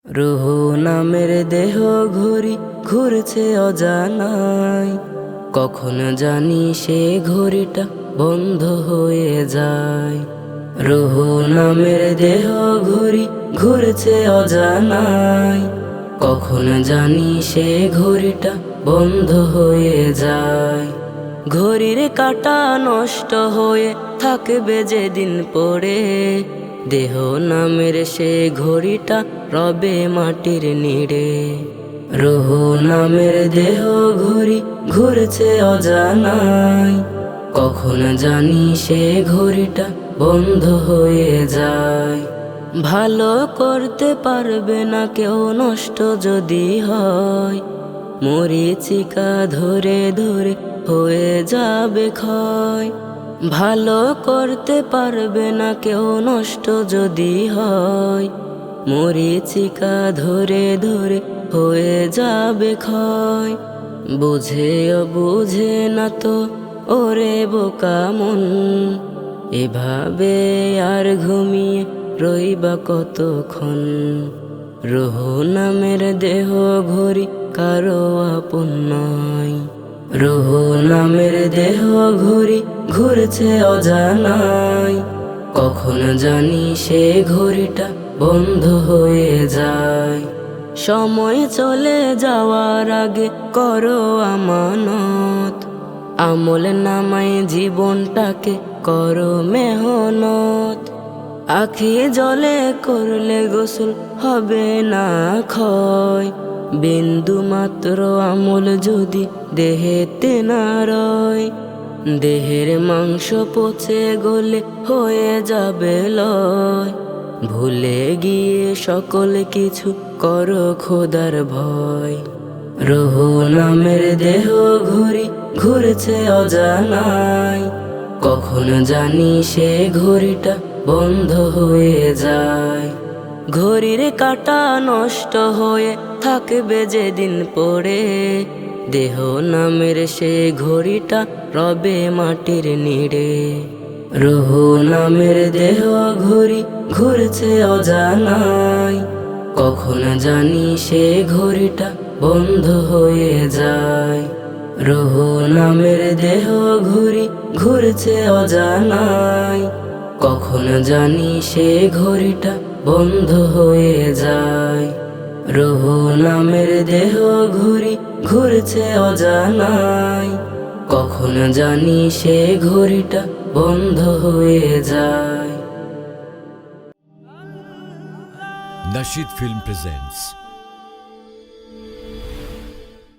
রুহ নামের দেহ ঘড়ি ঘুরছে অজানায়, কখন জানি সে ঘড়িটা বন্ধ হয়ে যায়। রুহ নামের দেহ ঘড়ি ঘুরছে অজানায়, কখন জানি সে ঘড়িটা বন্ধ হয়ে যায়। ঘড়ির কাঁটা নষ্ট হয়ে থাকবে যেদিন পড়ে, দেহ নামের সে ঘড়িটা রবে মাটির নিড়ে। রুহ নামের দেহ ঘড়ি ঘুরছে অজানায়, কখন জানি সে ঘড়িটা বন্ধ হয়ে যায়। ভালো করতে পারবে না কেউ নষ্ট যদি হয়, মরিচিকা ধরে ধরে হয়ে যাবে ক্ষয়। ভালো করতে পারবে না কেউ নষ্ট যদি হয়, মরিচিকা ধরে ধরে হয়ে যাবে ক্ষয়। বুঝেও বুঝে না তো ওরে বোকা মন, এভাবে আর ঘুমিয়ে রইবা কতক্ষণ। রুহ নামের দেহ ঘড়ি কারো আপন নয়। রুহ নামের দেহ ঘড়ি ঘুরছে অজানায়, কখন জানি সে ঘড়িটা বন্ধ হয়ে যায়। সময় চলে যাওয়ার আগে করো আমানত, আমল নামায় জীবনটাকে করো মেহনত। আখি জলে করলে গোসল হবে না ক্ষয়, বিন্দু মাত্র আমল যদি দেহেতে না রয়। দেহের মাংস পচে গলে হয়ে যাবে লয়, ভুলে গিয়ে সকল কিছু করো খোদার ভয়। রুহ নামের দেহ ঘড়ি ঘুরছে অজানায়, কখন জানি সে ঘড়িটা বন্ধ হয়ে যায়। ঘড়ির কাঁটা নষ্ট হয়ে থাকবে যেদিন পড়ে, দেহ নামের সে ঘড়িটা রবে মাটির নিড়ে। রুহ নামের দেহ ঘড়ি ঘুরছে অজানায়, কখন জানি সে ঘড়িটা বন্ধ হয়ে যায়। রুহ নামের দেহ ঘড়ি ঘুরছে অজানায়, কখন জানি সে ঘড়িটা বন্ধ হয়ে যায়। রুহ নামের দেহ ঘড়ি ঘুরছে অজানায়, কখন জানি সে ঘড়িটা বন্ধ হয়ে যায়। Nasheed Film presents